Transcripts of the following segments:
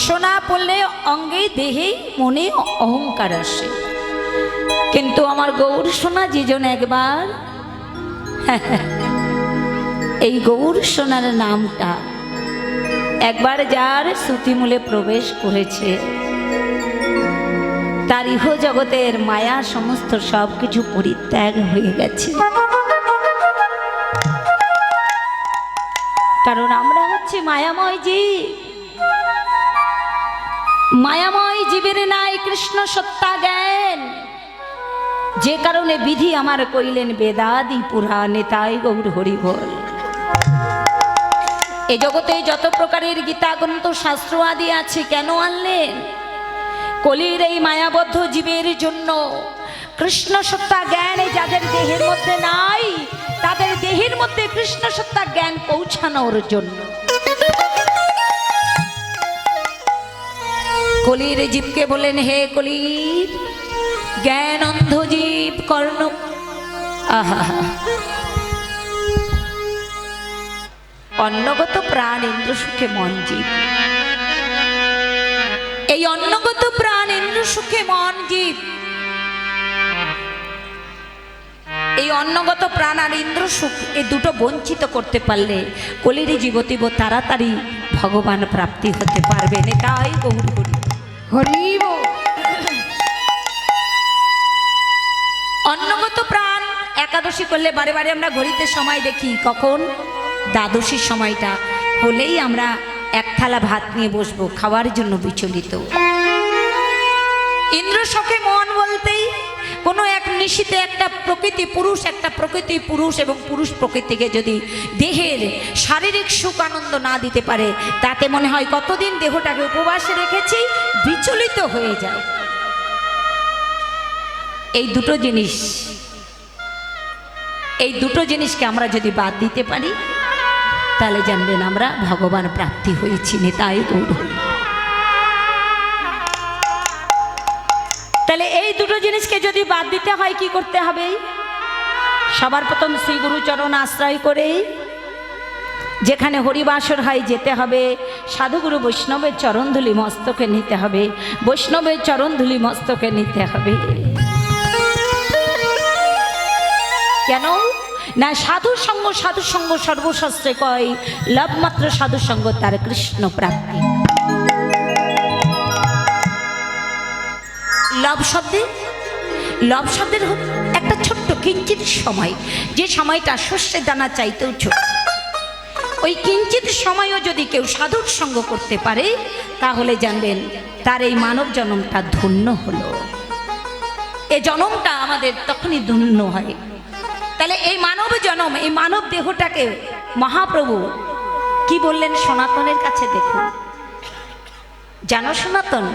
সোনা পড়লে অঙ্গে দেহে মনে অহংকার আসে, কিন্তু আমার গৌর সোনা যেজন একবার এই গৌর সোনার নামটা একবার যার শ্রুতিমূলে প্রবেশ করেছে, তার ইহ জগতের মায়া সমস্ত সবকিছু পরিত্যাগ হয়ে গেছে। কারণ আমরা হচ্ছে মায়াময় জীব, মায়াময় জীবের নাই কৃষ্ণ সত্তা জ্ঞান, যে কারণে বিধি আমার কইলেন বেদাদি পুরাণে তাই গৌর হরি বল। এ জগতে যত প্রকারের গীতা গ্রন্থ শাস্ত্র আদি আছে কেন আনলেন? কলির এই মায়াবদ্ধ জীবের জন্য। কৃষ্ণ সত্তা জ্ঞান যাদের দেহের মধ্যে নাই, তাদের দেহের মধ্যে কৃষ্ণ সত্তা জ্ঞান পৌঁছানোর জন্য। কলির জীবকে বলেন, হে কলির জ্ঞান অন্ধ জীব কর্ণ। আহা, অন্নগত প্রাণ ইন্দ্র সুখে মন জীব। এই অন্নগত প্রাণ ইন্দ্র সুখে মন জীব, এই অন্নগত প্রাণ আর ইন্দ্র সুখ এই দুটো বঞ্চিত করতে পারলে কলির জীবতীব তাড়াতাড়ি ভগবান প্রাপ্তি হতে পারবেন। এটাই গৌর হরি হরি। অন্নগত প্রাণ একাদশী করলে বারে বারে আমরা ঘড়িতে সময় দেখি, কখন দ্বাদশীর সময়টা হলেই আমরা এক থালা ভাত নিয়ে বসবো খাওয়ার জন্য বিচলিত। ইন্দ্র শোকে মন বলতেই কোনো এক নিশিতে একটা প্রকৃতি পুরুষ এবং পুরুষ প্রকৃতিকে যদি দেহের শারীরিক সুখ আনন্দ না দিতে পারে, তাতে মনে হয় কতদিন দেহটাকে উপবাসে রেখেছি, বিচলিত হয়ে যায়। এই দুটো জিনিসকে আমরা যদি বাদ দিতে পারি, তাহলে জানবেন আমরা ভগবান প্রাপ্তি হয়েছি। তাই গৌর। তাহলে এই দুটো জিনিসকে যদি বাদ দিতে হয় কি করতে হবে? সবার প্রথম শ্রী গুরুচরণ আশ্রয় করে যেখানে হরিবাসর হয় যেতে হবে, সাধুগুরু বৈষ্ণবের চরণধুলি মস্তকে নিতে হবে, বৈষ্ণবের চরণধুলি মস্তকে নিতে হবে। কেন না? সাধু সঙ্গ সর্বশাস্ত্রে কয়, লাভ মাত্র সাধু সঙ্গ তার কৃষ্ণ প্রাপ্তি। লাভ শব্দের একটা ছোট্ট কিঞ্চিত সময়, যে সময়টা শস্যের দানা চাইতেও ছোট, ওই কিঞ্চিত সময়ও যদি কেউ সাধুর সঙ্গ করতে পারে, তাহলে জানবেন তার এই মানব জন্মটা ধন্য হলো। এই জন্মটা আমাদের তখনই ধন্য হয়। তাহলে এই মানব জন্ম, এই মানব দেহটাকে মহাপ্রভু কি বললেন সনাতনের কাছে? দেখুন, জানো সনাতন,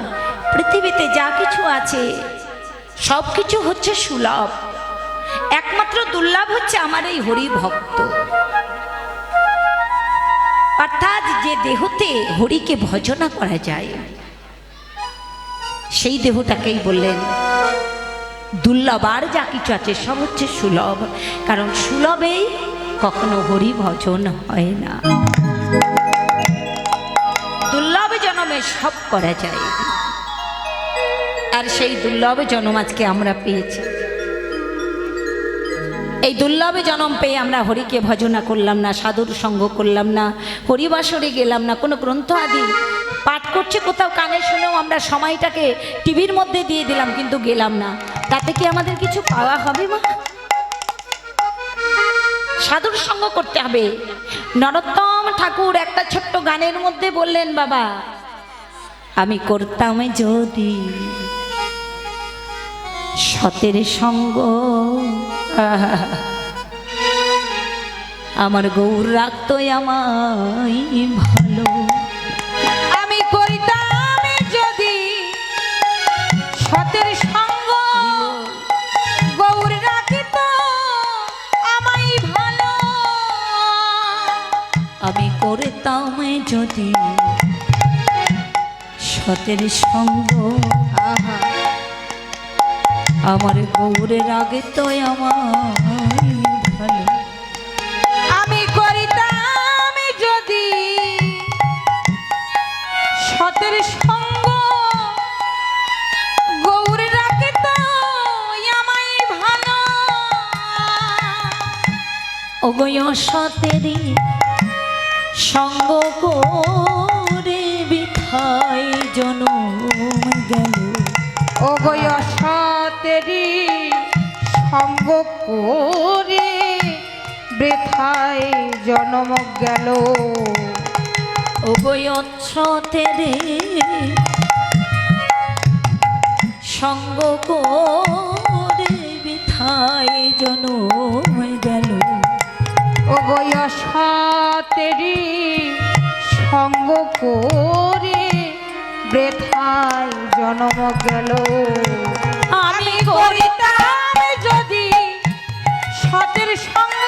পৃথিবীতে যা কিছু আছে সব কিছু হচ্ছে সুলভ, একমাত্র দুর্লভ হচ্ছে আমার এই হরি ভক্ত। অর্থাৎ যে দেহতে হরিকে ভজনা করা যায়, সেই দেহটাকেই বললেন দুর্লভ। আর যা কিছু আছে সব হচ্ছে সুলভ, কারণ সুলভেই কখনো হরি ভজন হয় না। দুর্লভ জন্মে সব করা যায়, আর সেই দুর্লভ জন্ম আজকে আমরা পেয়েছি। এই দুর্লভ জন্ম পেয়ে আমরা হরিকে ভজনা করলাম না, সাধুর সঙ্গ করলাম না, হরিবাসরে গেলাম না, কোনো গ্রন্থ আদি পাঠ করছে কোথাও কানে শুনেও আমরা সময়টাকে টিভির মধ্যে দিয়ে দিলাম, কিন্তু গেলাম না। তাতে কি আমাদের কিছু পাওয়া হবে? মা, সাধুর সঙ্গ করতে হবে। নরোত্তম ঠাকুর একটা ছোট্ট গানের মধ্যে বললেন, বাবা আমি করতাম যদি সতের সঙ্গ, আমার গৌর রাখতো আমায় ভালো। আমি করিতাম যদি সতের সঙ্গ, গৌর রাখিত আমায় ভালো। আমি করিতাম যদি সতের সঙ্গ, আমার গৌরের আগে তো আমার ভালো। আমি করিতাম যদি সতের অসতেরি সঙ্গ করে বিথায় জনম গেল। ও গো অসতেরি সঙ্গ করে বৃথায় জন্ম গেল। ও গো অসতেরি সঙ্গ করে বিথায় জনম গেল। ও গো অসতেরি সঙ্গ করে বৃথায় জন্ম গেল। আমি করিতাম যদি সতের সঙ্গ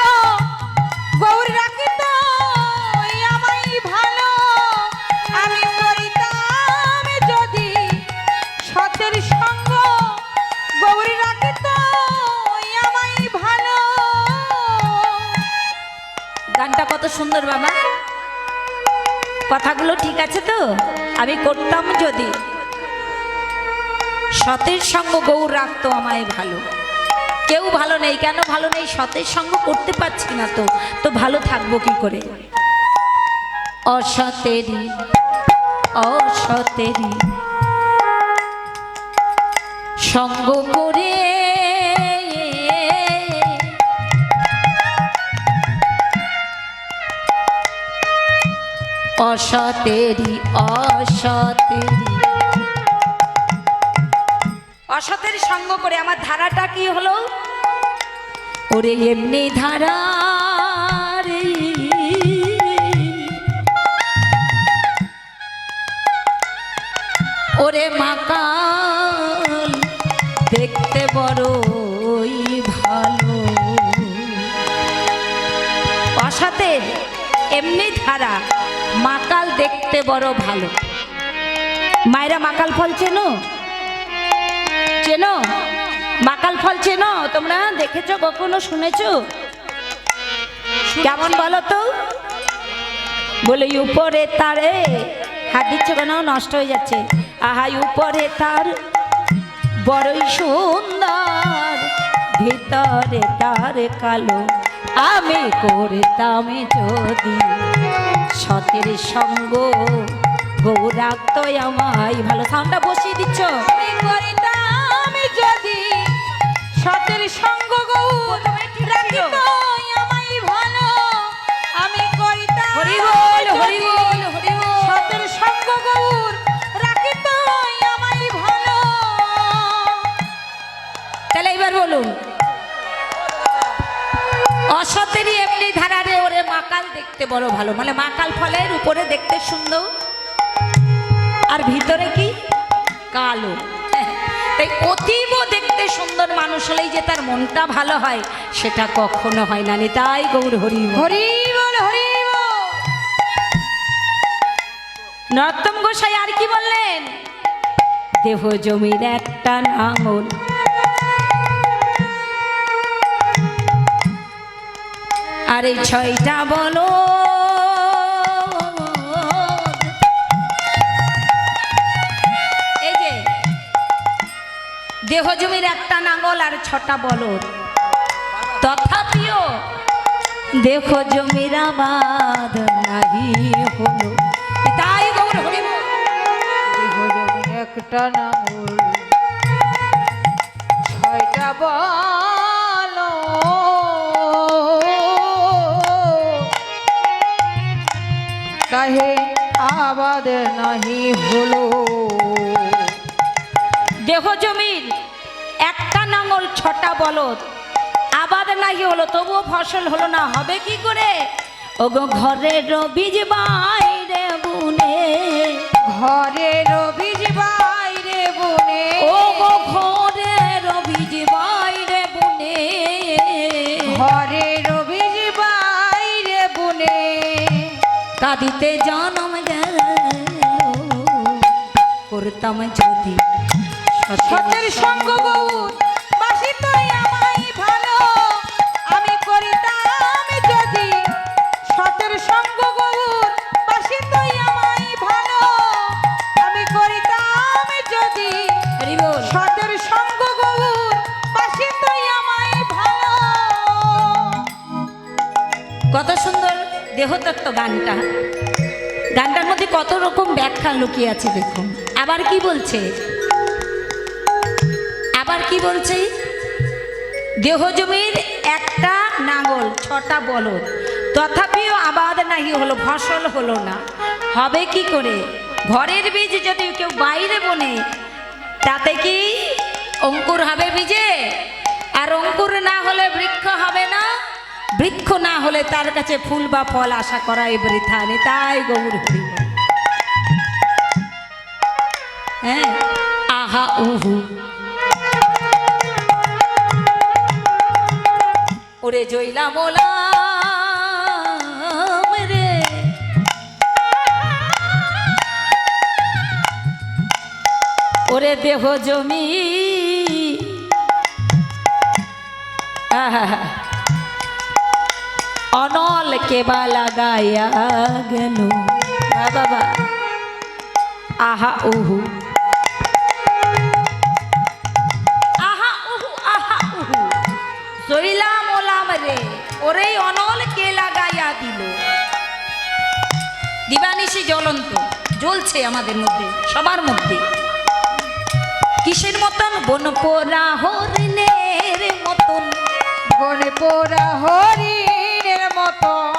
গৌর রাখিত আমায় ভালো। আমি করিতাম যদি সতের সঙ্গ গৌর রাখিত আমায় ভালো। গানটা কত সুন্দর বাবা, কথাগুলো ঠিক আছে তো? আমি করতাম যদি সতের সঙ্গ গৌর রাখতো আমায় ভালো। কেউ ভালো নেই, কেন ভালো নেই? সতের সঙ্গ করতে পারছি না তো, তো ভালো থাকবো কি করে? অসতেরি অসতেরি সঙ্গ করে অসতেরি অসতেরি অসতের সঙ্গ করে আমার ধারাটা কি হলো? ওরে এমনি ধারা রে, ওরে মাকাল দেখতে বড়ই ভালো। অসতের এমনি ধারা, মাকাল দেখতে বড় ভালো। মায়েরা মাকাল ফল চেনো? চেনো মাকাল ফল? চেনো তোমরা? দেখেছো কখনো? শুনেছো? কেমন বলো তো? বলে উপরে তারে হাত দিচ্ছ কেন? নষ্ট হয়ে যাচ্ছে। আহা উপরে তার বড়ই সুন্দর, ভিতরে তার কালো। আমি করতাম যদি সতের সঙ্গ গৌরাক্ত আমায় ভালো। সাউন্ডটা বসিয়ে দিচ্ছ। আমি করিতাম যদি সতের সঙ্গ গৌর রাখিত আমায় ভালো। আমি করিতাম হরি বল হরি বল হরি বল। সতের সঙ্গ গৌর রাখিত আমায় ভালো। তাহলে এবার বলুন, অসতেরই এমনি ধারারে ওরে মাকাল দেখতে বড় ভালো। মানে মাকাল ফলের উপরে দেখতে সুন্দর আর ভিতরে কি কালো। তাই অতীব দেখতে সুন্দর মানুষ হলেই যে তার মনটা ভালো হয় সেটা কখনো হয় না। তাই গৌর হরি বল। হরি বল হরি বল। নরোত্তম গোসাই আর কি বললেন? দেহ জমির একটা নাঙল, আরে ছয়টা বলো। এই যে দেহ জমির একটা নাঙল আর 6টা বলদ, তথাপিও দেহ জমির আবাদ নাহি হলো। তাই গৌর হরি বল। দেহ জমির একটা নাঙল 6টা বল, তাহে আবাদ নাহি হলো। দেহ জমির একটা নাঙল 6টা বলদ আবাদ নাহি হলো, তবুও ফসল হলো না। হবে কি করে? ওগো ঘরের বীজ বাইরে বুনে, ঘরের বীজ বাইরে বুনে, ওগো ঘরের বীজ বাইরে বুনে, ঘরের বীজ বাইরে বুনে, কাঁদিতে জনম গেল করতাম যদি সতের সঙ্গ গৌর বাসিত আমায় ভালো। আমি করিতাম যদি সতের সঙ্গ গৌর বাসিত আমায় ভালো। আমি করিতাম যদি সতের সঙ্গ গৌর বাসিত আমায় ভালো। দত্ত গানটা, গানটার মধ্যে কত রকম ব্যাখ্যা লুকিয়ে আছে দেখুন। আবার কি বলছে, আবার কি বলছে, দেহ জমির একটা নাঙ্গল ছটা বলদ, তথাপিও আবাদ নাহি হলো, ফসল হলো না। হবে কি করে? ঘরের বীজ যদি কেউ বাইরে বনে, তাতে কি অঙ্কুর হবে বীজে? আর অঙ্কুর না হলে বৃক্ষ হবে না, বৃক্ষ না হলে তার কাছে ফুল বা ফল আশা করা এ বৃথা। তাই গৌর হরিব। হ্যাঁ, আহা উহু ওরে জইলা মোলাম রে, ওরে দেহ জমি অনল কেবা লাগাইয়া গেল। বাবা আহা উহু, আহা উহু, আহা উহু জইলা মোলাম রে, ওরে অনল কে লাগাইয়া দিল। দিবানিশি জ্বলন্ত, জ্বলছে আমাদের মধ্যে, সবার মধ্যে। কিসের মতন? বন পোড়া হরিণের মতন, বনে পোড়া হরিণের মতন,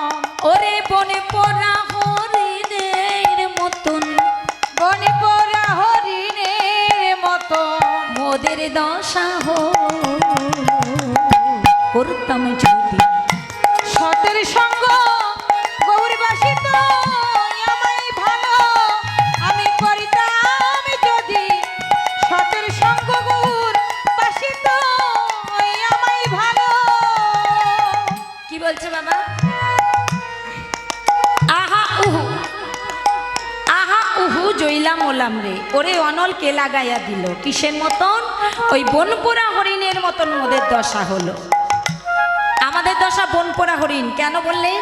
ওরে বনে পোড়া হরিণের মতন, বনে পোড়া হরিণের মতন মোদের দশা করতাম যদি। সতের সঙ্গ গৌরবাসী তো আমায় ভালো, আমি করিতাম যদি সতের সঙ্গ গৌরবাসী তো আমায় ভালো। কি বলছে বাবা? আহা উহু, আহা উহু জইলা মোলাম রে, ওরে অনল কে লাগাইয়া দিল। কিসের মতন? ওই বনপোড়া হরিণের মতন মোদের দশা হলো। আমাদের দশা বনপোড়া হরিণ কেন বললেন?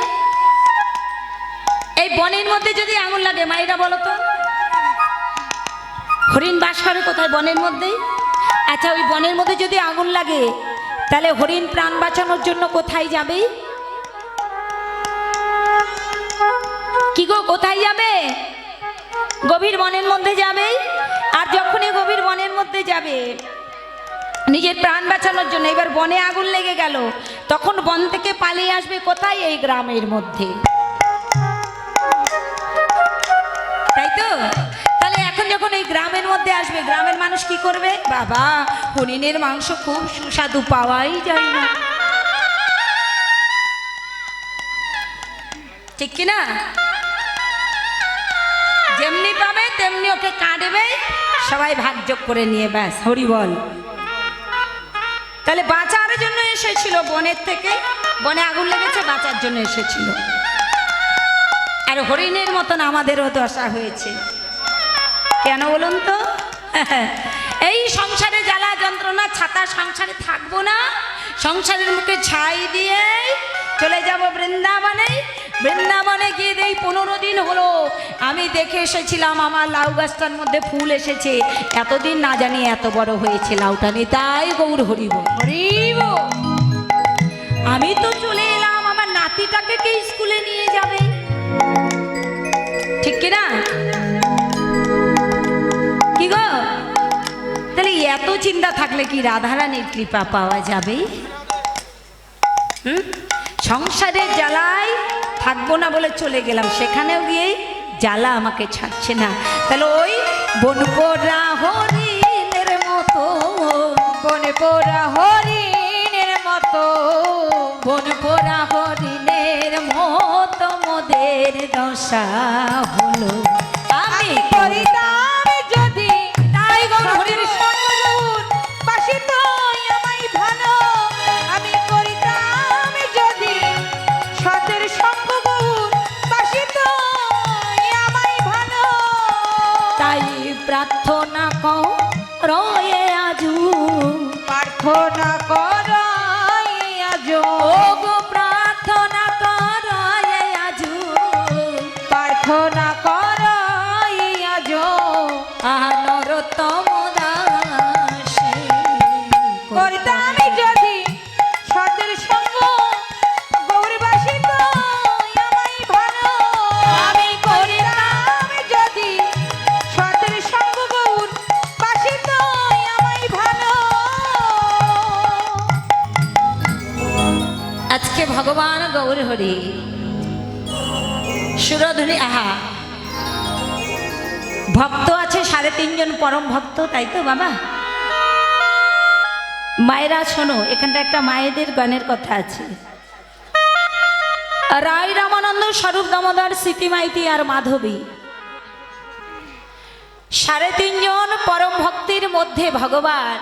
এই বনের মধ্যে যদি আগুন লাগে, মায়েরা বলো তো, হরিণ বাস করে কোথায়? বনের মধ্যে। আচ্ছা, ওই বনের মধ্যে যদি আগুন লাগে, তাহলে হরিণ প্রাণ বাঁচানোর জন্য কোথায় যাবে? কি গো, কোথায় যাবে? গভীর বনের মধ্যে যাবে। আর যখনই গভীর বনের মধ্যে যাবে নিজের প্রাণ বাঁচানোর জন্য, এবার বনে আগুন লেগে গেল, তখন বন থেকে পালিয়ে আসবে কোথায়? এই গ্রামের মধ্যে, তাই তো? তাহলে এখন যখন এই গ্রামের মধ্যে আসবে, গ্রামের মানুষ কি করবে? বাবা, হরিণের মাংস খুব সুস্বাদু, পাওয়াই যায় না, ঠিক কিনা? যেমনি পাবে তেমনি ওকে কাটবে, সবাই ভাগযোগ করে নিয়ে, ব্যাস হরি বল। তাহলে বাঁচার জন্য এসেছিল বনের থেকে, বনে আগুন লেগেছে, বাঁচার জন্য এসেছিল। আর হরিণের মতন আমাদেরও দশা হয়েছে। কেন বলুন তো? এই সংসারে জ্বালা যন্ত্রণা ছাতা, সংসারে থাকবো না, সংসারের মুখে ছাই দিয়ে চলে যাব বৃন্দাবনে। বৃন্দাবনে গিয়ে দেই 15 দিন হলো আমি দেখে এসেছিলাম আমার লাউ গাছটার মধ্যে ফুল এসেছে, এতদিন না জানি এত বড় হয়েছে লাউটা। নিয়ে তাই গৌর হরিব হরিব। আমি তো চলে এলাম, আমার নাতিটাকে কে স্কুলে নিয়ে যাবে, ঠিক কিনা? কি গো, তাহলে এত চিন্তা থাকলে কি রাধারানীর কৃপা পাওয়া যাবে? সংসারের জ্বালায় থাকবো না বলে চলে গেলাম, সেখানেও গিয়ে জ্বালা আমাকে ছাড়ছে না। তাহলে ওই বনপোড়া হরিণের মতো, বনপোড়া হরিণের মতো, বনপোড়া হরিণের মতো মোদের দশা হলো। আমি করিতাম যদি তাই গৌর হরিণ বাসি তো আমায় ভালো, আমি করিতাম যদি সতের সঙ্গ বাসি তো আমায় ভালো। তাই প্রার্থনা রয়ে আজু, প্রার্থনা কর আজ, ও গো প্রার্থনা রয়ে আজু, প্রার্থনা কর আজ, নরোত্তম দাসে করিতাম যদি সতের সঙ্গ গৌরবাসী তো আমায় ভালো। ভগবান গৌর হরি সুরধুনী আহা ভক্ত আছে 3.5 জন পরম ভক্ত, তাই তো বাবা? মায়েরা শোনো, এখানটা একটা মায়েদের গানের কথা আছে। রায় রামানন্দ, স্বরূপ দামোদর, স্মৃতি মাইতি আর মাধবী 3.5 জন পরম ভক্তির মধ্যে ভগবান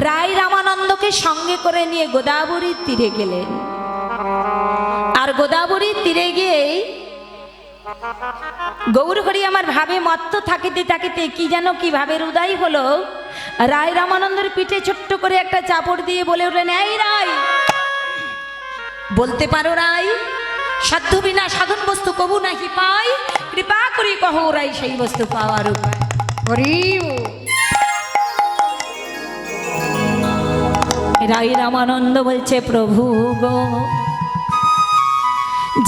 রায় রামানন্দকে সঙ্গে করে নিয়ে গোদাবরীর তীরে গেলেন। আর গোদাবরীর তীরে গিয়ে গৌর হরি আমার ভাবে মত্ত থাকিতে থাকিতে কি যেন কি ভাবের উদয় হলো, রায় রামানন্দের পিঠে ছোট্ট করে একটা চাপড় দিয়ে বলে উঠলেন, এই রায়, বলতে পারো রায়, সাধ্য বিনা সাধন বস্তু কবু নাহি পাই, কৃপা করি কহো রায় সেই বস্তু পাওয়ার উপায়। রায় রামানন্দ বলছে, প্রভু গো,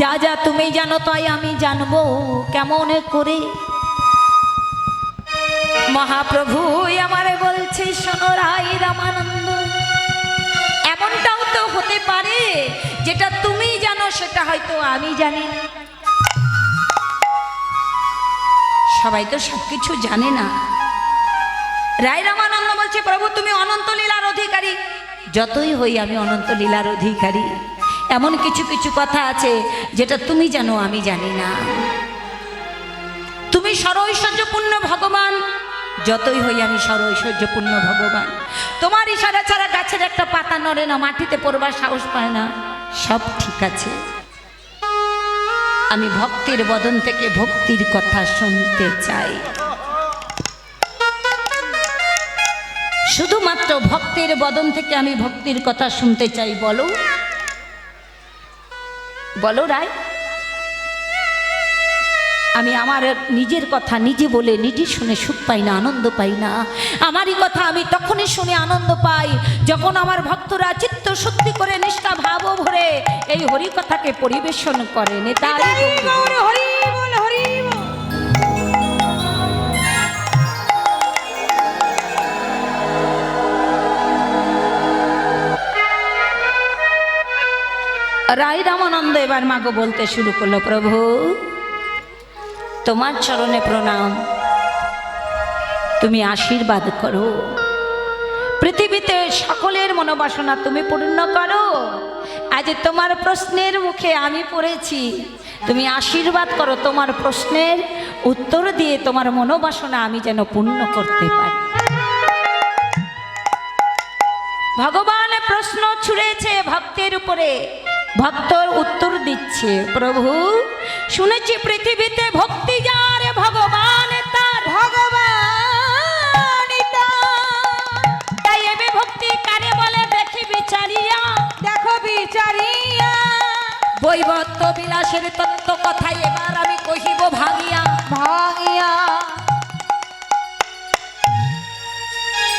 যা যা তুমি জানো তাই আমি জানবো কেমন করে। মহাপ্রভু আমারে বলছে, শোনো রায় রামানন্দ, এমনটাও তো হতে পারে যেটা তুমি জানো সেটা হয়তো আমি জানি না। সবাই তো সবকিছু জানে না। রায় রামানন্দ বলছে, প্রভু তুমি অনন্ত লীলার অধিকারী। যতই হই আমি অনন্ত লীলার অধিকারী, এমন কিছু কিছু কথা আছে যেটা তুমি জানো আমি জানি না। তুমি সর্বৈশ্বর্যপূর্ণ ভগবান, যতই হই আমি সর্বৈশ্বর্যপূর্ণ ভগবান। তোমার ইশারা ছাড়া গাছের একটা পাতা নড়ে না, মাটিতে পড়বার সাহস পায় না, সব ঠিক আছে। আমি ভক্তির বদন থেকে ভক্তির কথা শুনতে চাই, শুধুমাত্র ভক্তের বদন থেকে আমি ভক্তির কথা শুনতে চাই। বলো বলো রায়, আমি আমার নিজের কথা নিজে বলে নিজে শুনে সুখ পাই না, আনন্দ পাই না। আমারই কথা আমি তখনই শুনে আনন্দ পাই যখন আমার ভক্তরা চিত্ত শুদ্ধি করে নিষ্ঠা ভাব ভরে এই হরি কথাকে পরিবেশন করেন। তাই রায় রামানন্দ এবার মাগো বলতে শুরু করলো, প্রভু তোমার চরণে প্রণাম, তুমি আশীর্বাদ করো, পৃথিবীতে সকলের মনোবাসনা তুমি পূর্ণ করো। আজ তোমার প্রশ্নের মুখে আমি পড়েছি, তুমি আশীর্বাদ করো, তোমার প্রশ্নের উত্তর দিয়ে তোমার মনোবাসনা আমি যেন পূর্ণ করতে পারি। ভগবান প্রশ্ন ছুড়েছে ভক্তের উপরে, ভক্ত উত্তর দিচ্ছে, প্রভু শুনেছি পৃথিবীতে ভক্তি যার ভগবান তার, ভগবান তাই এবে ভক্তি কারে বলে দেখি বিচারিয়া, দেখো বিচারিয়া। বৈবত্য বিলাসের তত্ত্ব কথাই এবার আমি কহিব ভাঙিয়া ভাঙিয়া।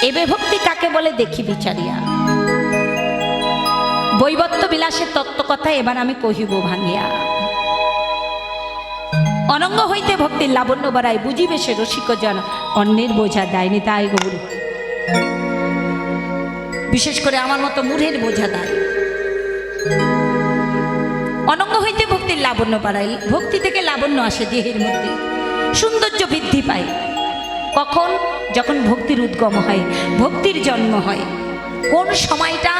এবে ভক্তি কাকে বলে দেখি বিচারিয়া, বৈবত্য বিলাসের তত্ত্ব কথা এবার আমি কহিব ভাঙিয়া। অনঙ্গ হইতে ভক্তির লাবণ্য বাড়ায়, বুঝিবে সে রসিক জন অন্যের বোঝা দেয়নি। তাই গৌর বিশেষ করে আমার মতো মূঢ়ের বোঝা দেয়। অনঙ্গ হইতে ভক্তির লাবণ্য বাড়ায়, ভক্তি থেকে লাবণ্য আসে দেহের মধ্যে, সৌন্দর্য বৃদ্ধি পায়। কখন? যখন ভক্তির উদ্গম হয়, ভক্তির জন্ম হয়। কোন সময়টা?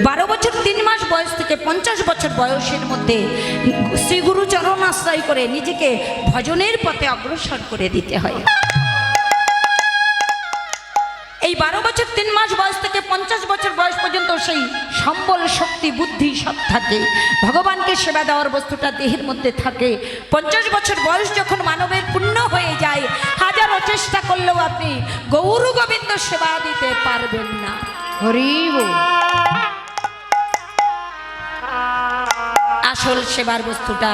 12 বছর 3 মাস বয়স থেকে 50 বছর বয়সের মধ্যে শ্রী গুরু চরণ আশ্রয় করে নিজেকে ভজনের পথে অগ্রসর করে দিতে হয়। এই 12 বছর 3 মাস বয়স থেকে 50 বছর বয়স পর্যন্ত সেই সম্বল শক্তি বুদ্ধি সব থাকে, ভগবানকে সেবা দেওয়ার বস্তুটা দেহের মধ্যে থাকে। 50 বছর বয়স যখন মানবের পূর্ণ হয়ে যায়, হাজারো চেষ্টা করলেও আপনি গৌর গোবিন্দ সেবা দিতে পারবেন না। হরি বল। আসল সেবার বস্তুটা,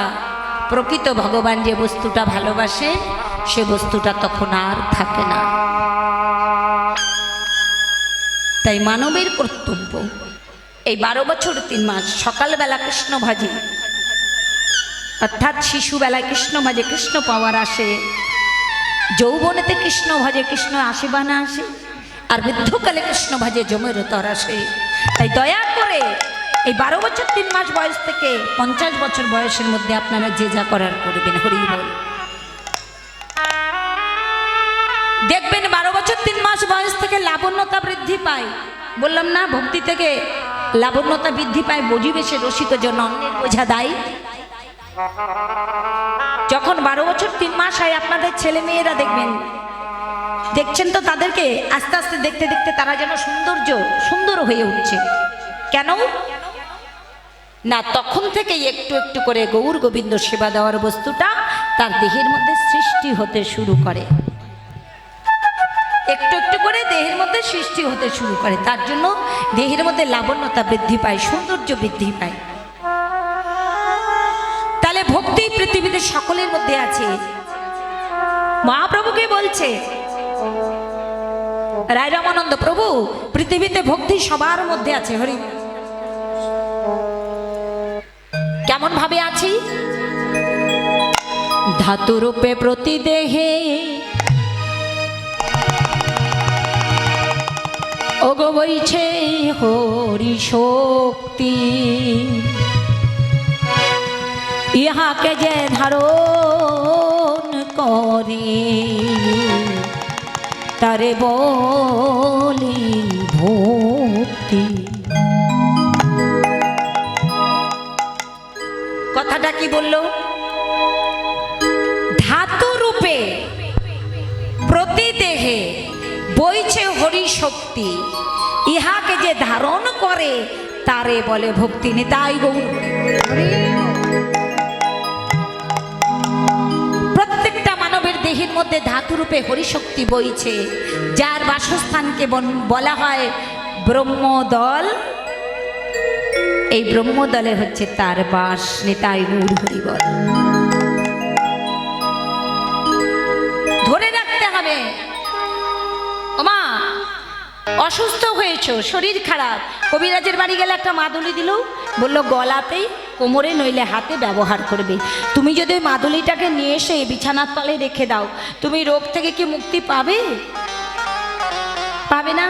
প্রকৃত ভগবান যে বস্তুটা ভালোবাসে সে বস্তুটা তখন আর থাকে না। তাই মানবের কর্তব্য এই 12 বছর 3 মাস সকালবেলা কৃষ্ণ ভাজি, অর্থাৎ শিশুবেলায় কৃষ্ণ ভাজে কৃষ্ণ পাওয়ার আসে, যৌবনেতে কৃষ্ণ ভাজে কৃষ্ণ আসে বা না আসে, আর বৃদ্ধকালে কৃষ্ণ ভাজে জমের তর আসে। তাই দয়া করে এই 12 বছর 3 মাস বয়স থেকে 50 বছর বয়সের মধ্যে আপনারা যে যা করার করবেন। হরি বল। দেখবেন 12 বছর 3 মাস বয়স থেকে লাবণ্যতা বৃদ্ধি পায়। বললাম না, ভক্তি থেকে লাবণ্যতা বৃদ্ধি পায়। বজিবেশে রসিক জন অন্যের বোঝা দায়। যখন 12 বছর 3 মাস হয় আপনাদের ছেলে মেয়েরা দেখবেন, দেখছেন তো তাদেরকে আস্তে আস্তে দেখতে দেখতে তারা যেন সুন্দর হয়ে উঠছে। কেন না, তখন থেকেই একটু একটু করে গৌর গোবিন্দ সেবা দেওয়ার বস্তুটা তার দেহের মধ্যে সৃষ্টি হতে শুরু করে। একটু একটু করে দেহের মধ্যে সৃষ্টি হতে শুরু করে। তার জন্য দেহের মধ্যে লাবণ্যতা বৃদ্ধি পায়, সৌন্দর্য বৃদ্ধি পায়। তাহলে ভক্তি পৃথিবীতে সকলের মধ্যে আছে। মহাপ্রভুকে বলছে রায় রামানন্দ প্রভু, পৃথিবীতে ভক্তি সবার মধ্যে আছে। হরি কেমন ভাবে আছি? ধাতুরূপে প্রতি দেহে ওগো বইছে হরি শক্তি, ইহাকে যে ধারণ করে তারে বলি ভক্তি। কথাটা কি বললো? ধাতু রূপে প্রতি দেহে বইছে হরি শক্তি, ইহাকে যে ধারণ করে তারে বলে ভক্তি। নিতাই গৌর। প্রত্যেকটা মানবের দেহের মধ্যে ধাতু রূপে হরিশক্তি বইছে, যার বাসস্থানকে বলা হয় ব্রহ্মদল। এই ব্রহ্মদলে হচ্ছে তার বাস। নিতাই গৌর হরি বল। ধরে রাখতে হবে। ওমা, অসুস্থ হয়েছো, শরীর খারাপ, কবিরাজের বাড়ি গেলে একটা মাদুলি দিল, বললো গলাতেই কোমরে নইলে হাতে ব্যবহার করবে। তুমি যদি ওই মাদুলিটাকে নিয়ে এসে বিছানার তলে রেখে দাও, তুমি রোগ থেকে কি মুক্তি পাবে? পাবে না।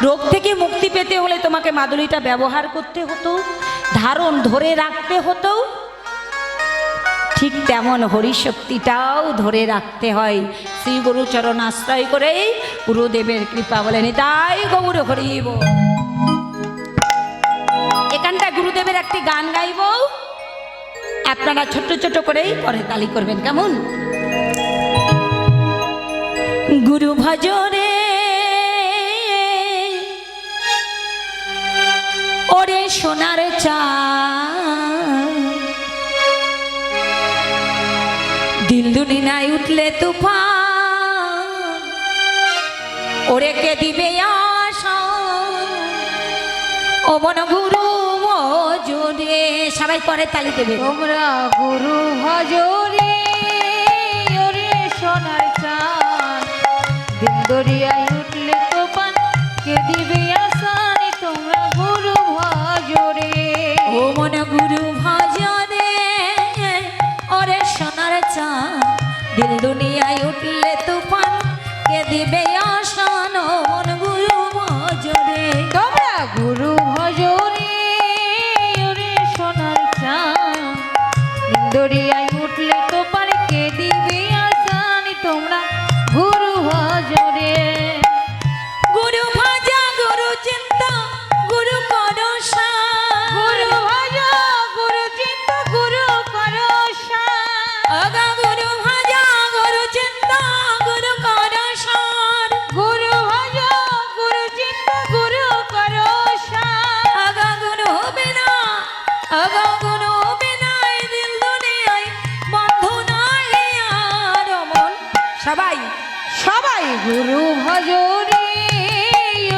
রোগ থেকে মুক্তি পেতে হলে তোমাকে মাদুলিটা ব্যবহার করতে হতো, ধরে রাখতে হতো। ঠিক তেমন হরিশক্তিটাও ধরে রাখতে হয়। শ্রী গুরুচরণ আশ্রয় করে গুরুদেবের কৃপা বলেন তাই গৌর হরিব। এখানটা গুরুদেবের একটি গান গাইব, আপনারা ছোট ছোট করেই পরে তালি করবেন। কেমন? গুরু ভজরে ওরে সোনার চাঁদ, দিল দুনিয়ায় উঠলে তুফান, ওরে কে দিবে আশা ও মন গুরু ভজরে। সবাই পরে তালি দেবে। তোমরা গুরু ভজরে ওরে সোনার চাঁদ, দিল দরিয়ায় উঠলে তুফান, কে দিবে আসানি তোমরা গুরু ভজরে। ও মন গুরু ভজরে ওরে সোনার চাঁদ, দিল দুনিয়ায় উঠলে তুফান, কে দিবে আসান ও মন গুরু ভজরে। তোমরা গুরু ভজরে ওরে সোনার চাঁদ, দিল দরিয়ায় উঠলে তুফান, কে দিবে আসানি তোমরা গুরু ভজরে। গুরু ভজা গুরু চিন্তা গুরু করসা, গুরু ভজ গুরু চিন্তা গুরু করসা, আগা গুরু ভজা গুরু চিন্তা গুরু করসার, গুরু ভজ গুরু চিন্তা গুরু করসা, আগা গুরু বিনা আগা গুরু বিনাই দিল দুনিয়ায় বন্ধু নাই আর মন। সবাই সবাই গুরু ভজরে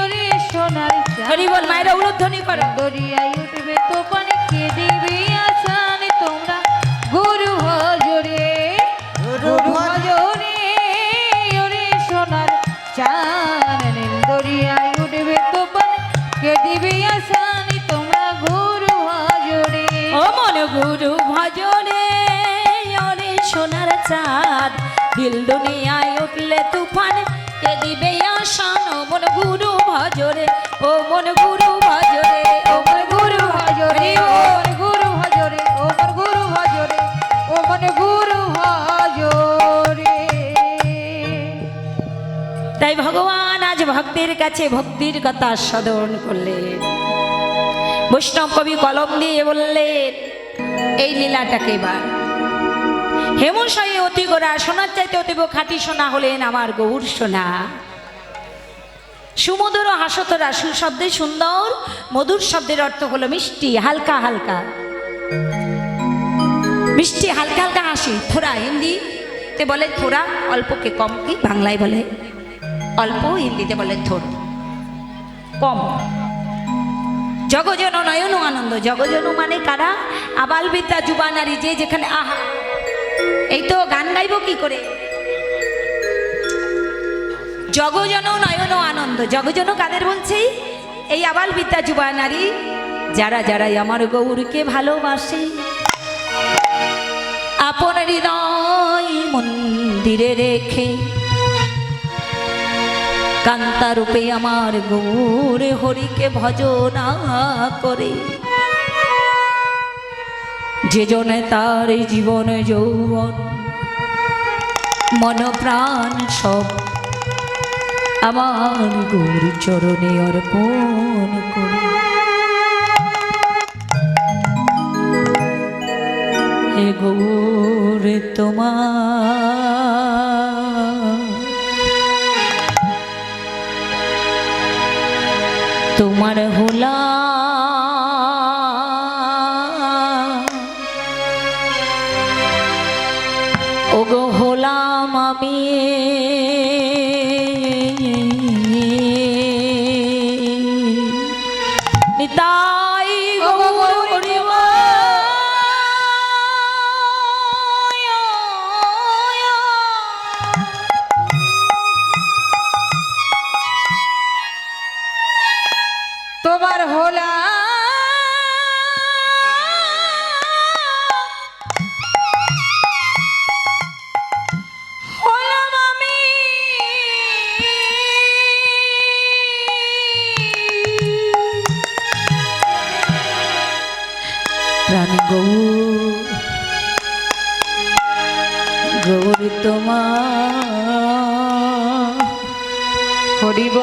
ওরে সোনার চাঁদ, হরি বল। মায়েরা উলুধ্বনি করো। দরিয়ায় উঠবে তুফান, কে দিবে আসানি তোমরা গুরু ভজরে। গুরু ভজরে ওরে সোনার চাঁদ, নীল দরিয়ায় উঠবে তুফান, কে দিবে আসানি তোমরা গুরু ভজরে। ও মন গুরু ভজরে ওরে সোনার চাঁদ, দিল দুনিয়ায় উঠলে তুফান, কে দিবে আসান ও মন গুরু ভজ ভজরে ও মন গুরু ভজরে ও মন গুরু ভজরে ও মন গুরু ভজরে ও মন গুরু ভজরে ও মন গুরু ভজরে। তাই ভগবান আজ ভক্তের কাছে ভক্তির কথা আস্বাদন করলেন। বৈষ্ণব কবি কলম দিয়ে বললেন এই লীলাটাকে এবার হেমশয়ে অতি গোরা সোনার চাইতে অতীব খাঁটি সোনা হলেন আমার গৌর সোনা। সুমধুর হাসতরা সুশব্দে সুন্দর, মধুর শব্দের অর্থ হলো মিষ্টি হালকা হালকা, মিষ্টি হালকা হালকা হাসি। থোড়া হিন্দিতে বলে থোড়া, অল্পকে কম, কি বাংলায় বলে অল্প, হিন্দিতে বলে থোড় কম। জগজন নয়ন আনন্দ, জগজন মানে কারা? আবাল বিদ্যা যুবা নারী, যে যেখানে আহা, এই তো গান গাইব কি করে? জগজন নয়ন আনন্দ, জগজন কাদের বলছি? এই আবাল বিদ্যা যুবা নারী যারা যারাই আমার গৌরকে ভালোবাসে, আপন হৃদয় মন্দিরে রেখে কান্তারূপে আমার গৌর হরিকে ভজনা করে, যে জনে তার জীবন যৌবন মন প্রাণ সব আমার গৌর চরণে অর্পণ করে। হে গৌর তোমার হোলা ওগো হলাম আমি, নিতাই গৌর হরিবা। তোমার হোলা হলাম আমি, প্রাণী গৌর তোমার হরিব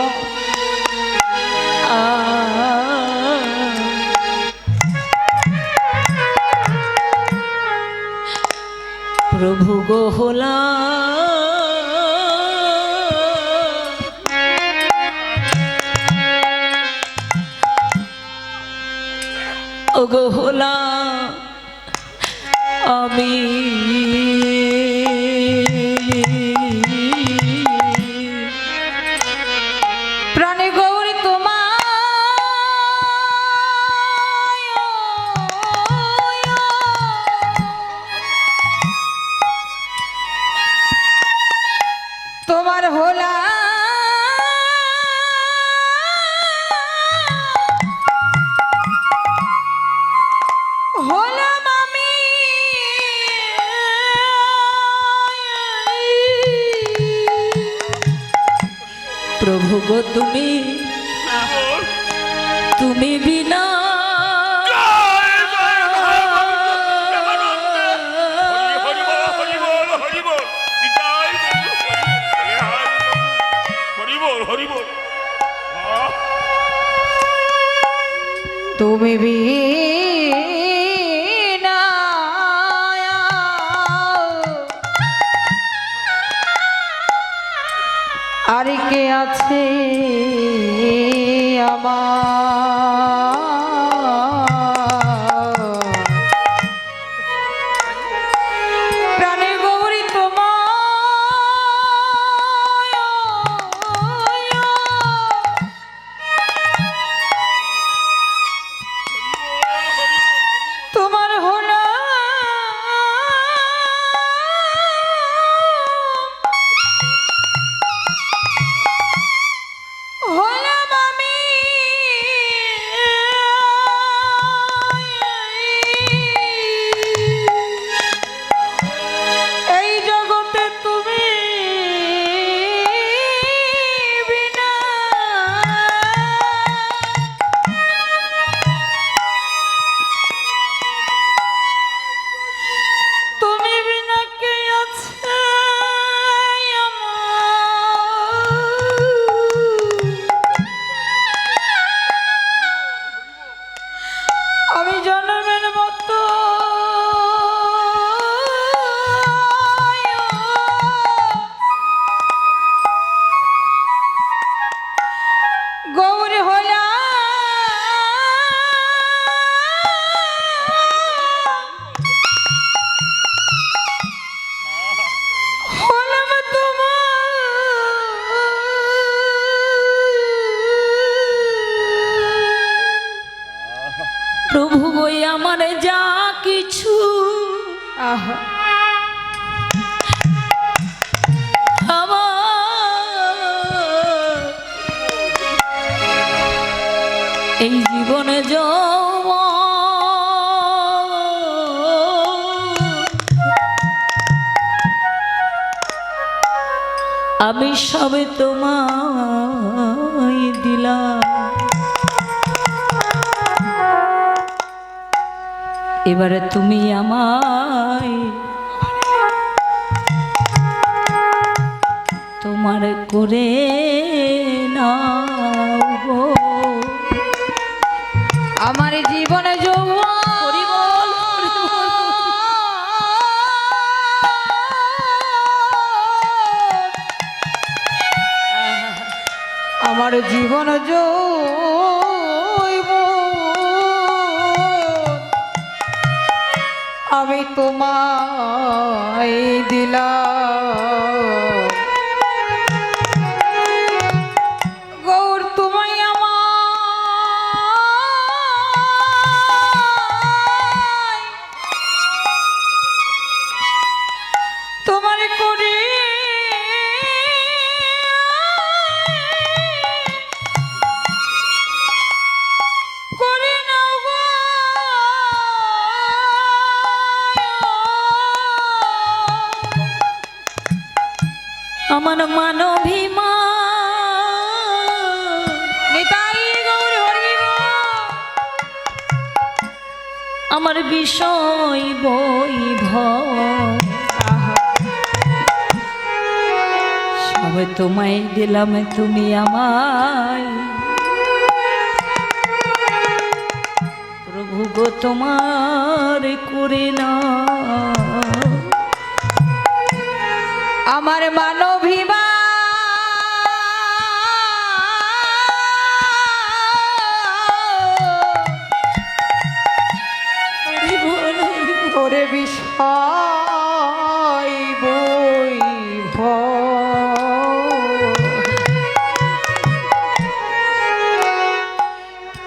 প্রভু গো হোলা ও গো হোলা আমি, প্রাণে গৌরী তোমার তোমার হোলা হলাম আমি, প্রভু গো তুমি তুমি বিনা তুমি বিনা আর কে আছে আমার, প্রাণে গৌরী তোমার হলো আহা আমার এই জীবনে আমি সবে তোমায় দিলাম, এবারে তুমি আমায় তোমার করে নাও গো। আমার জীবনে আমার জীবন আমি তোমায় দিলাম, গৌর তোমায় আমায় তোমার করে নাও গো। আমার মানভিমান নিতাই গৌর হরি বল। আমার বিষয় বৈভব আহা সবে তোমায় দিলাম, তুমি আমায় প্রভু গো তোমার করে না। আমার মানভিমান ওরে বিষয় বৈভব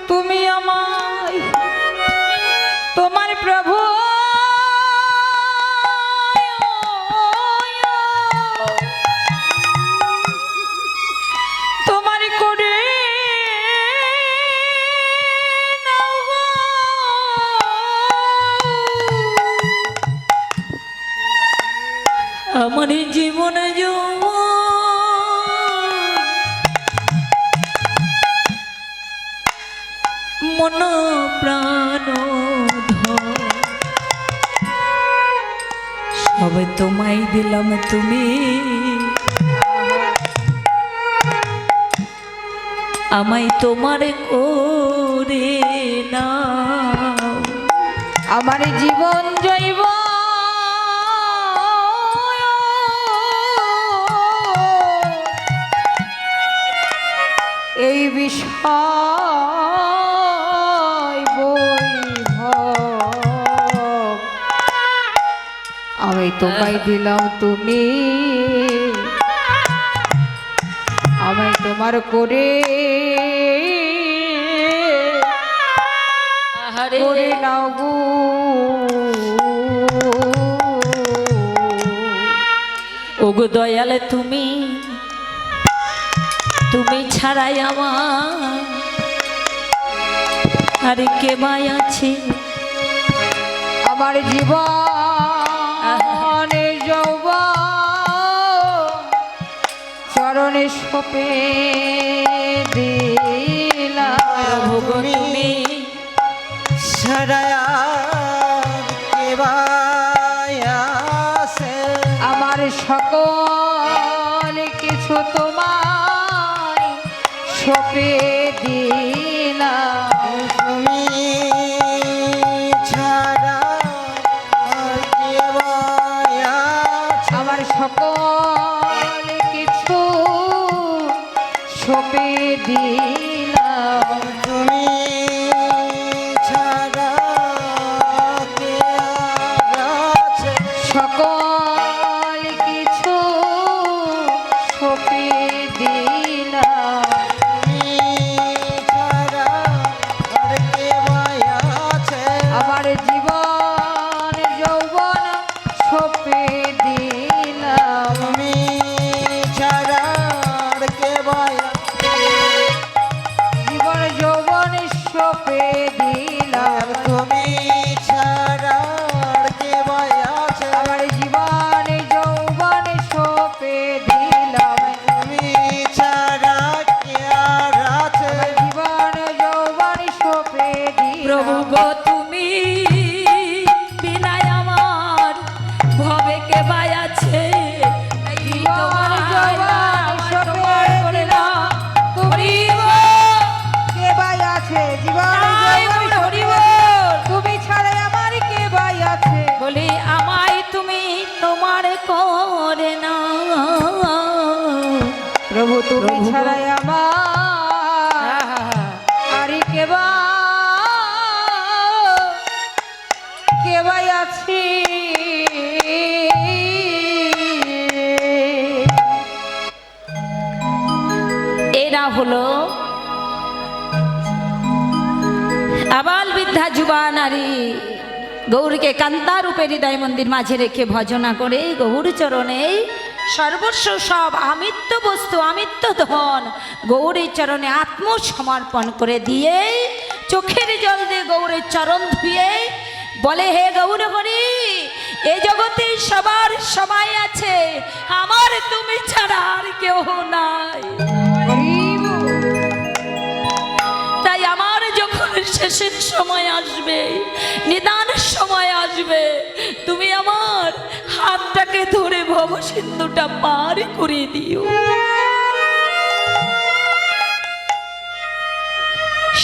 তুমি আমায় তোমার প্রভু তোমার করে নাও গো। আমার এই জীবনে মন প্রাণ ধন সবে তোমায় দিলাম, তুমি আমায় তোমার করে নাও। আমার জীবন জৈব এই বিষয় বৈভব আমি তোমায় দিলাম, তুমি আমায় তোমার করে করে নাও গো। ওগো দয়ালে তুমি ছাড়াই আমার আর কে মাই আছে। আমার জীবনে যৌবন চরণে সপে দিলাম, প্রভু গো তুমি ছাড়া কে ভাই আছে। আমার সকল কিছু তোমায় সপে দিলাম, তুমি ছাড়া আর কে ভাই আছে। আমার সকল কিছু সপে দিলাম, তুমি ছাড়া কে আর আছে। সকল কিছু সপে দিলাম, তুমি ছাড়া আর কে ভাই আছে। আমার জীবন যৌবন তুমি প্রভু গো। ছাড়াই আমার আরে কেবাই আছি এরা হলো আবাল বৃদ্ধা যুবা নারী গৌরকে কান্তা রূপে হৃদয় মন্দির মাঝে রেখে ভজনা করে গৌর চরণে সর্বস্ব সব আমিত্ব বস্তু আমিত্ব ধন গৌরের চরণে আত্মসমর্পণ করে দিয়ে চোখের জল দিয়ে গৌরের চরণ ধুয়ে বলে, হে গৌর হরি, এ জগতে সবার সময় আছে, আমার তুমি ছাড়া আর কেউ নাই। তাই আমার যখন শেষের সময় আসবে, নিদানের সময় আসবে, তুমি আমার হাতটাকে ধরে ভবসিন্ধুটা পার করে দিও।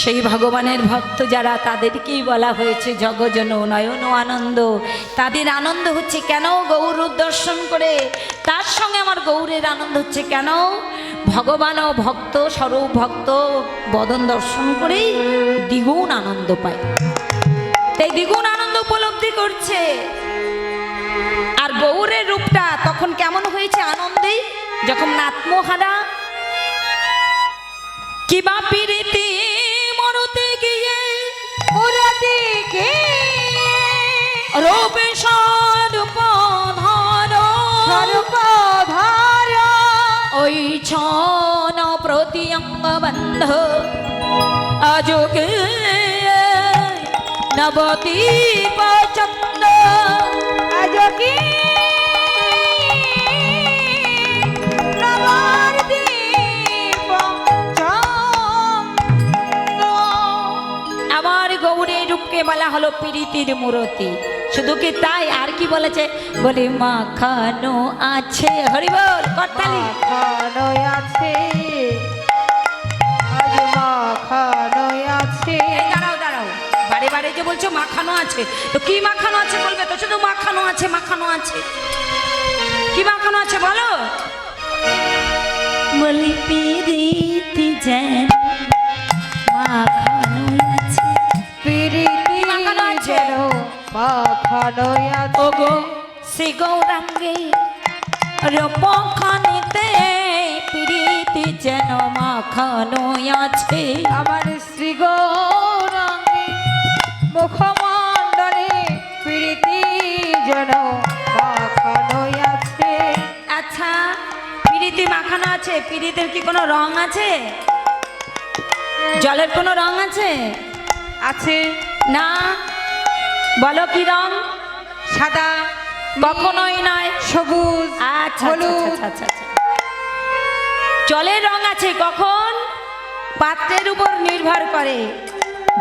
সেই ভগবানের ভক্ত যারা, তাদেরকেই বলা হয়েছে জগজন নয়ন আনন্দ। তাদের আনন্দ হচ্ছে কেন? গৌর দর্শন করে। তার সঙ্গে আমার গৌরের আনন্দ হচ্ছে কেন? ভগবান ও ভক্ত স্বরূপ ভক্ত বদন দর্শন করেই দ্বিগুণ আনন্দ পায়। তাই দ্বিগুণ আনন্দ উপলব্ধি করছে। আর গৌরের রূপটা তখন কেমন হয়েছে আনন্দে, যখন আত্মহারা কিবা পিরিতি মরতে গিয়ে রূপে সর্বধার ওই ছন প্রতি অঙ্গ বন্ধ আজকে নবদ্বীপ চন্দ্র আজকে আমার গৌরের রূপকে বলা হলো প্রীতির মূরতি। শুধু কি তাই, আর কি বলেছে? বলে মাখানো আছে, হরি বল করতালি। মাখানো আছে, আজ মাখানো আছে। এই দাঁড়াও দাঁড়াও, বারে বারে যে বলছো মাখানো আছে, তো কি মাখানো আছে বলবে তো? শুধু মাখানো আছে, মাখানো আছে, কি মাখানো আছে বলো? বলি প্রীতি যেন মাখানো আছে, প্রীতি মাখানো আছে। যেন মাখানো আছে। ওগো শ্রী গৌরাঙ্গে রূপখানিতে প্রীতি যেন মাখানো আছে। আমার শ্রী গৌরাঙ্গে মুখমণ্ডলে প্রীতি যেন মাখানো আছে। আচ্ছা, প্রীতি মাখানো আছে, প্রীতির কি কোনো রং আছে? জলের কোনো রং আছে? আছে না, বলো কি রং? সাদা, কখনোই নয়। সবুজ, আচ্ছা হলুদ। আচ্ছা আচ্ছা আচ্ছা। জলের রং আছে কখন? পাত্রের উপর নির্ভর করে।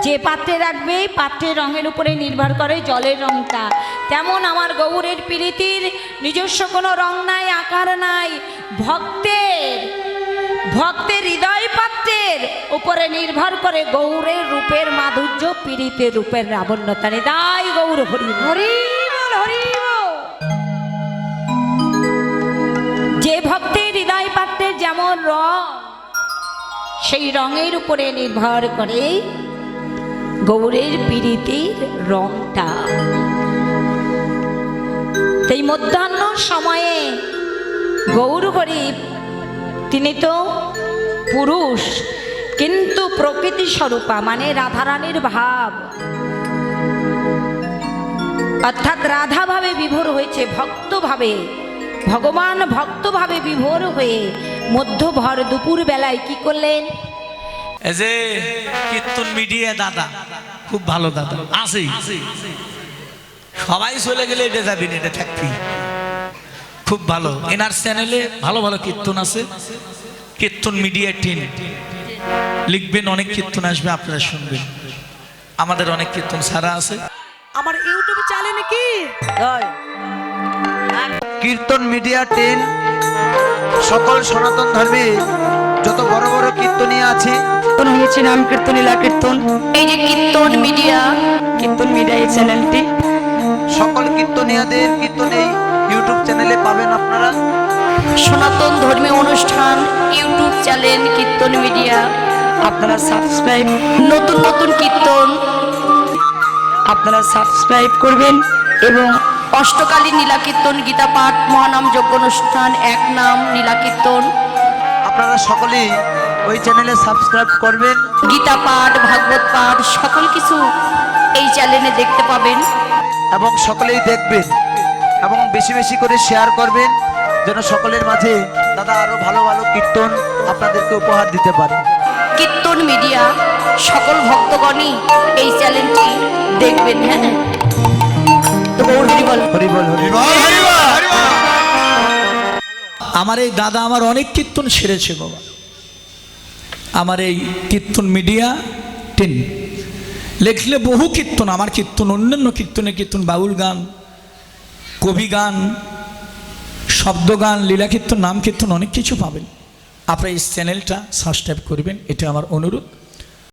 যে পাত্রে রাখবে পাত্রের রঙের উপরে নির্ভর করে জলের রংটা। তেমন আমার গৌরের প্রীতির নিজস্ব কোনো রং নাই, আকার নাই। ভক্তের হৃদয় পাত্রের উপরে নির্ভর করে গৌরের রূপের মাধুর্য, প্রীতির রূপের লাবণ্যতা। নিতাই গৌর হরি বল। হরি বল, হরি বল। যে ভক্তের হৃদয় পাত্রের যেমন রং, সেই রঙের উপরে নির্ভর করে গৌরের প্রীতির রংটা। এই মধ্যাহ্ন সময়ে গৌর হরি তিনি তো পুরুষ, কিন্তু প্রকৃতি স্বরূপা, মানে রাধারানীর ভাব, অর্থাৎ রাধা ভাবে বিভোর হয়েছে, ভক্তভাবে ভগবান ভক্তভাবে বিভোর হয়ে মধ্যভর দুপুর বেলায় কি করলেন? এই যে কীর্তন মিডিয়া দাদা, খুব ভালো দাদা আছে, সবাই চলে গেলে এটা যাবি না, এটা থাকবি। খুব ভালো, এনার চ্যানেলে ভালো ভালো কীর্তন আছে। কীর্তন মিডিয়া টিম লিখবেন, অনেক কীর্তন আসবে, আপনারা শুনবেন। আমাদের অনেক কীর্তন ছাড়া আছে আমার ইউটিউব চ্যানেলে কি কীর্তন মিডিয়া 10 সকল সনাতন ধর্মে যত বড় বড় কীর্তনীয় আছে কীর্তন হয়েছে, নাম কীর্তন, লীলা কীর্তন। এই যে কীর্তন মিডিয়া এই চ্যানেলটি, সকল কীর্তনীয়দের কীর্তন এই ইউটিউব চ্যানেলে পাবেন আপনারা। সনাতন ধর্মীয় অনুষ্ঠান ইউটিউব চ্যানেল কীর্তন মিডিয়া, আপনারা সাবস্ক্রাইব, নতুন নতুন কীর্তন আপনারা সাবস্ক্রাইব করবেন এবং অষ্টকালী নীলা কীর্তন, গীতা পাঠ, মহানাম যজ্ঞ অনুষ্ঠান, এক নাম নীলা কীর্তন, আপনারা সকলেই ওই চ্যানেলে সাবস্ক্রাইব করবেন গীতা পাঠ, ভাগবত পাঠ সকল কিছু এই চ্যানেলে দেখতে পাবেন। এবং সকলেই দেখবেন এবং বেশি বেশি করে শেয়ার করবেন, যেন সকলের মাঝে দাদা আরো ভালো ভালো কীর্তন আপনাদেরকে উপহার দিতে পারে। কীর্তন মিডিয়া সকল ভক্তগণই এই চ্যানেলটি দেখবেন। হ্যাঁ, তো গৌর হরি বল। হরি বল, হরি বল। আমার এই দাদা আমার অনেক কীর্তন সেরেছে বাবা। আমার এই কীর্তন মিডিয়া 10 লেখলে বহু কীর্তন, আমার কীর্তন, অন্যান্য কীর্তনের কীর্তন, বাউল গান, কবি গান, শব্দ গান, লীলা কীর্তন, নাম কীর্তন, অনেক কিছু পাবেন। আপনারা এই চ্যানেলটা সাবস্ক্রাইব করবেন, এটা আমার অনুরোধ।